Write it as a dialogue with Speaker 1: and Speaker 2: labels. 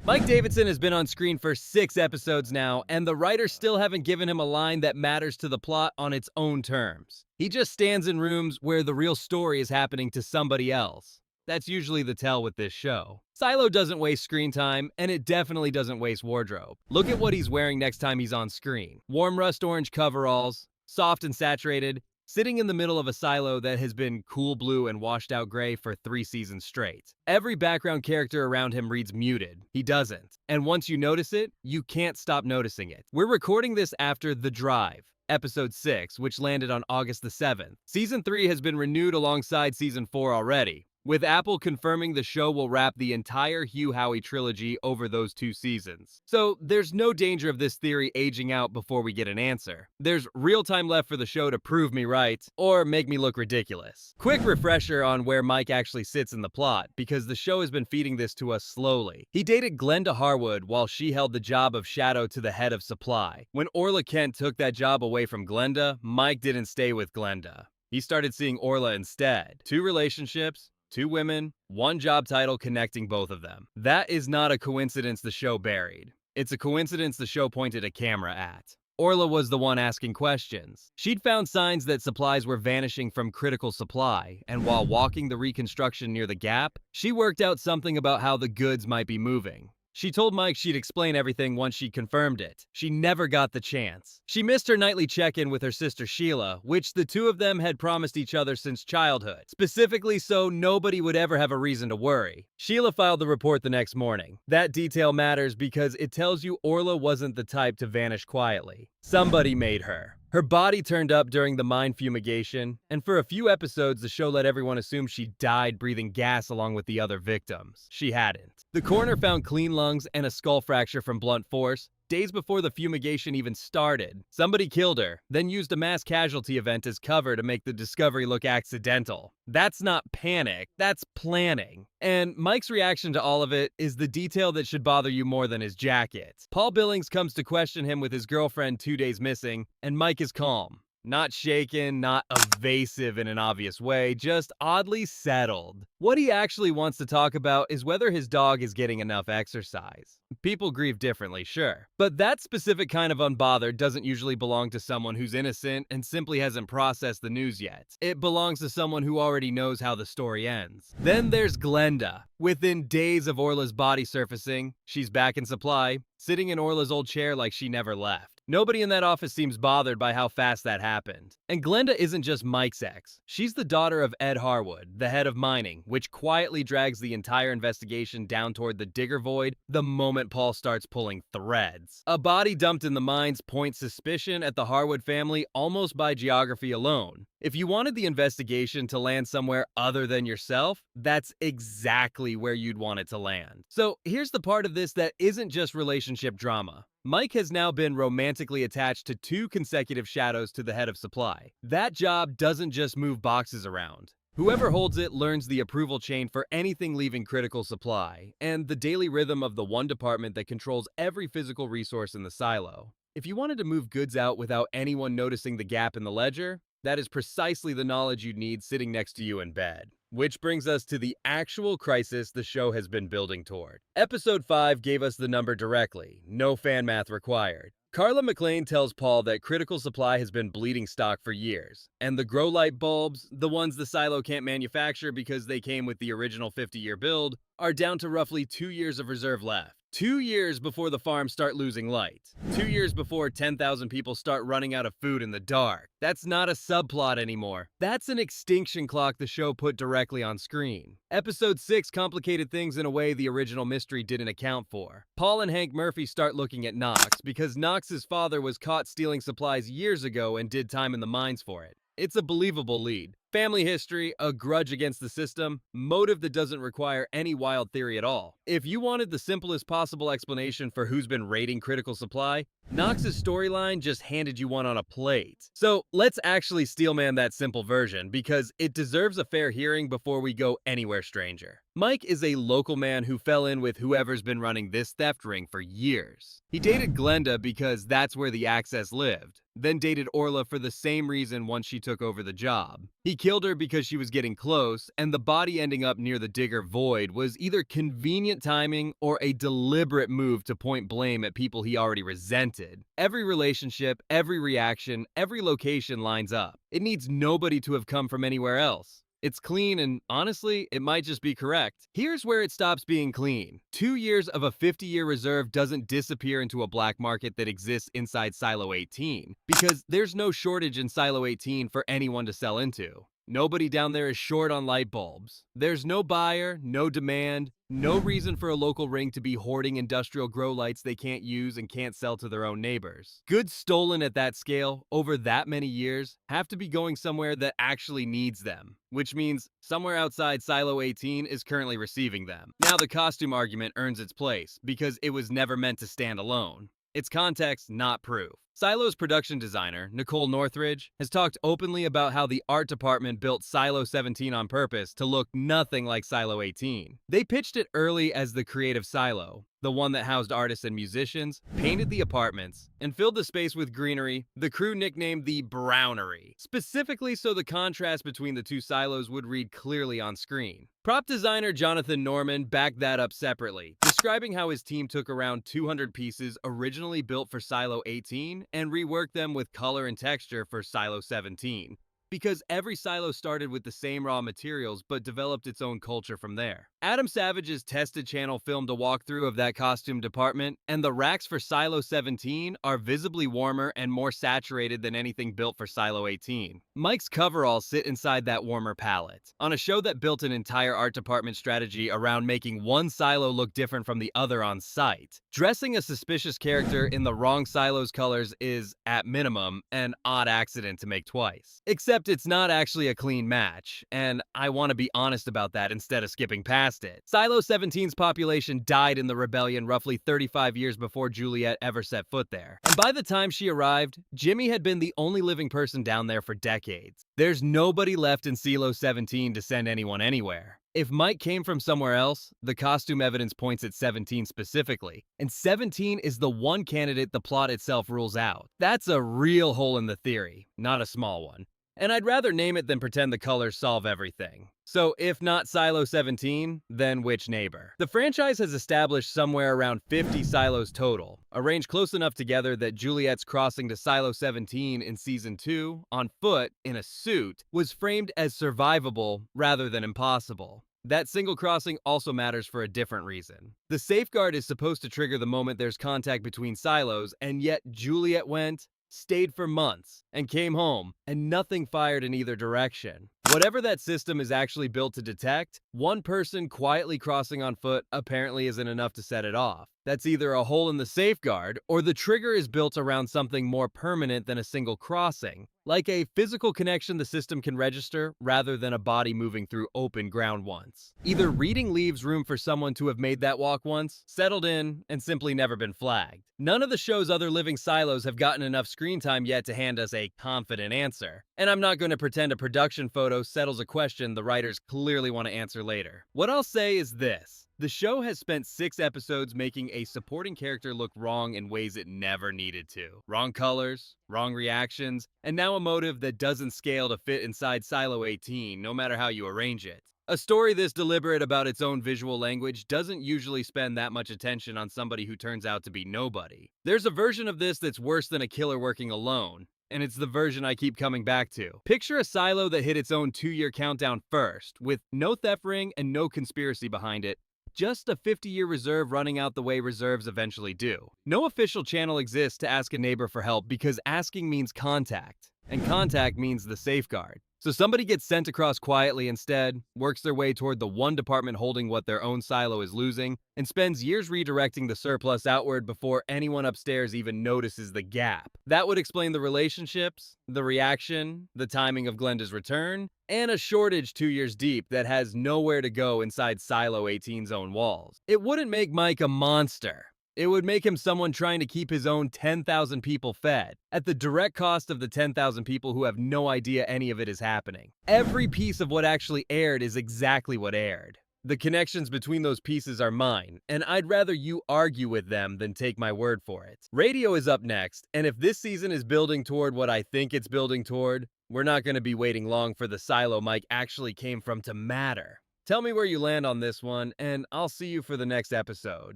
Speaker 1: Mike Davidson has been on screen for 6 episodes now, and the writers still haven't given him a line that matters to the plot on its own terms. He just stands in rooms where the real story is happening to somebody else. That's usually the tell with this show. Silo doesn't waste screen time, and it definitely doesn't waste wardrobe. Look at what he's wearing next time he's on screen. Warm rust orange coveralls, soft and saturated, sitting in the middle of a silo that has been cool blue and washed out gray for 3 seasons straight. Every background character around him reads muted. He doesn't. And once you notice it, you can't stop noticing it. We're recording this after The Drive, Episode 6, which landed on August the 7th. Season 3 has been renewed alongside Season 4 already, with Apple confirming the show will wrap the entire Hugh Howey trilogy over those 2 seasons. So there's no danger of this theory aging out before we get an answer. There's real time left for the show to prove me right, or make me look ridiculous. Quick refresher on where Mike actually sits in the plot, because the show has been feeding this to us slowly. He dated Glenda Harwood while she held the job of shadow to the head of supply. When Orla Kent took that job away from Glenda, Mike didn't stay with Glenda. He started seeing Orla instead. 2 relationships, 2 women, 1 job title connecting both of them. That is not a coincidence the show buried. It's a coincidence the show pointed a camera at. Orla was the one asking questions. She'd found signs that supplies were vanishing from critical supply, and while walking the reconstruction near the gap, she worked out something about how the goods might be moving. She told Mike she'd explain everything once she confirmed it. She never got the chance. She missed her nightly check-in with her sister Sheila, which the 2 of them had promised each other since childhood, specifically so nobody would ever have a reason to worry. Sheila filed the report the next morning. That detail matters because it tells you Orla wasn't the type to vanish quietly. Somebody made her. Her body turned up during the mine fumigation, and for a few episodes the show let everyone assume she died breathing gas along with the other victims. She hadn't. The coroner found clean lungs and a skull fracture from blunt force days before the fumigation even started. Somebody killed her, then used a mass casualty event as cover to make the discovery look accidental. That's not panic, that's planning. And Mike's reaction to all of it is the detail that should bother you more than his jacket. Paul Billings comes to question him with his girlfriend 2 days missing, and Mike is calm. Not shaken, not evasive in an obvious way, just oddly settled. What he actually wants to talk about is whether his dog is getting enough exercise. People grieve differently, sure. But that specific kind of unbothered doesn't usually belong to someone who's innocent and simply hasn't processed the news yet. It belongs to someone who already knows how the story ends. Then there's Glenda. Within days of Orla's body surfacing, she's back in supply, sitting in Orla's old chair like she never left. Nobody in that office seems bothered by how fast that happened. And Glenda isn't just Mike's ex. She's the daughter of Ed Harwood, the head of mining, which quietly drags the entire investigation down toward the digger void the moment Paul starts pulling threads. A body dumped in the mines points suspicion at the Harwood family almost by geography alone. If you wanted the investigation to land somewhere other than yourself, that's exactly where you'd want it to land. So here's the part of this that isn't just relationship drama. Mike has now been romantically attached to 2 consecutive shadows to the head of supply. That job doesn't just move boxes around. Whoever holds it learns the approval chain for anything leaving critical supply, and the daily rhythm of the one department that controls every physical resource in the silo. If you wanted to move goods out without anyone noticing the gap in the ledger, that is precisely the knowledge you'd need sitting next to you in bed. Which brings us to the actual crisis the show has been building toward. Episode 5 gave us the number directly, no fan math required. Carla McLean tells Paul that critical supply has been bleeding stock for years, and the grow light bulbs, the ones the silo can't manufacture because they came with the original 50-year build, are down to roughly 2 years of reserve left. 2 years before the farms start losing light. 2 years before 10,000 people start running out of food in the dark. That's not a subplot anymore. That's an extinction clock the show put directly on screen. Episode 6 complicated things in a way the original mystery didn't account for. Paul and Hank Murphy start looking at Knox because Knox's father was caught stealing supplies years ago and did time in the mines for it. It's a believable lead. Family history, a grudge against the system, motive that doesn't require any wild theory at all. If you wanted the simplest possible explanation for who's been raiding critical supply, Knox's storyline just handed you one on a plate. So let's actually steelman that simple version because it deserves a fair hearing before we go anywhere stranger. Mike is a local man who fell in with whoever's been running this theft ring for years. He dated Glenda because that's where the access lived, then dated Orla for the same reason once she took over the job. He killed her because she was getting close, and the body ending up near the digger void was either convenient timing or a deliberate move to point blame at people he already resented. Every relationship, every reaction, every location lines up. It needs nobody to have come from anywhere else. It's clean, and honestly, it might just be correct. Here's where it stops being clean. 2 years of a 50-year reserve doesn't disappear into a black market that exists inside Silo 18, because there's no shortage in Silo 18 for anyone to sell into. Nobody down there is short on light bulbs. There's no buyer, no demand, no reason for a local ring to be hoarding industrial grow lights they can't use and can't sell to their own neighbors. Goods stolen at that scale, over that many years, have to be going somewhere that actually needs them, which means somewhere outside Silo 18 is currently receiving them. Now the costume argument earns its place, because it was never meant to stand alone. It's context, not proof. Silo's production designer, Nicole Northridge, has talked openly about how the art department built Silo 17 on purpose to look nothing like Silo 18. They pitched it early as the creative silo, the one that housed artists and musicians, painted the apartments, and filled the space with greenery the crew nicknamed the Brownery, specifically so the contrast between the two silos would read clearly on screen. Prop designer Jonathan Norman backed that up separately, describing how his team took around 200 pieces originally built for Silo 18 and reworked them with color and texture for Silo 17. Because every silo started with the same raw materials but developed its own culture from there. Adam Savage's Tested channel filmed a walkthrough of that costume department, and the racks for Silo 17 are visibly warmer and more saturated than anything built for Silo 18. Mike's coveralls sit inside that warmer palette. On a show that built an entire art department strategy around making one silo look different from the other on site, dressing a suspicious character in the wrong silo's colors is, at minimum, an odd accident to make twice. Except it's not actually a clean match, and I want to be honest about that instead of skipping past it. Silo 17's population died in the rebellion roughly 35 years before Juliet ever set foot there. And by the time she arrived, Jimmy had been the only living person down there for decades. There's nobody left in Silo 17 to send anyone anywhere. If Mike came from somewhere else, the costume evidence points at 17 specifically, and 17 is the one candidate the plot itself rules out. That's a real hole in the theory, not a small one. And I'd rather name it than pretend the colors solve everything. So if not Silo 17, then which neighbor? The franchise has established somewhere around 50 silos total, a range close enough together that Juliet's crossing to Silo 17 in Season 2, on foot, in a suit, was framed as survivable rather than impossible. That single crossing also matters for a different reason. The safeguard is supposed to trigger the moment there's contact between silos, and yet Juliet went, stayed for months, and came home, and nothing fired in either direction. Whatever that system is actually built to detect, one person quietly crossing on foot apparently isn't enough to set it off. That's either a hole in the safeguard, or the trigger is built around something more permanent than a single crossing, like a physical connection the system can register rather than a body moving through open ground once. Either reading leaves room for someone to have made that walk once, settled in, and simply never been flagged. None of the show's other living silos have gotten enough screen time yet to hand us a confident answer. And I'm not going to pretend a production photo settles a question the writers clearly want to answer later. What I'll say is this. The show has spent 6 episodes making a supporting character look wrong in ways it never needed to. Wrong colors, wrong reactions, and now a motive that doesn't scale to fit inside Silo 18, no matter how you arrange it. A story this deliberate about its own visual language doesn't usually spend that much attention on somebody who turns out to be nobody. There's a version of this that's worse than a killer working alone, and it's the version I keep coming back to. Picture a silo that hit its own 2-year countdown first, with no theft ring and no conspiracy behind it. Just a 50-year reserve running out the way reserves eventually do. No official channel exists to ask a neighbor for help because asking means contact, and contact means the safeguard. So somebody gets sent across quietly instead, works their way toward the one department holding what their own silo is losing, and spends years redirecting the surplus outward before anyone upstairs even notices the gap. That would explain the relationships, the reaction, the timing of Glenda's return, and a shortage 2 years deep that has nowhere to go inside Silo 18's own walls. It wouldn't make Mike a monster. It would make him someone trying to keep his own 10,000 people fed, at the direct cost of the 10,000 people who have no idea any of it is happening. Every piece of what actually aired is exactly what aired. The connections between those pieces are mine, and I'd rather you argue with them than take my word for it. Radio is up next, and if this season is building toward what I think it's building toward, we're not going to be waiting long for the silo Mike actually came from to matter. Tell me where you land on this one, and I'll see you for the next episode.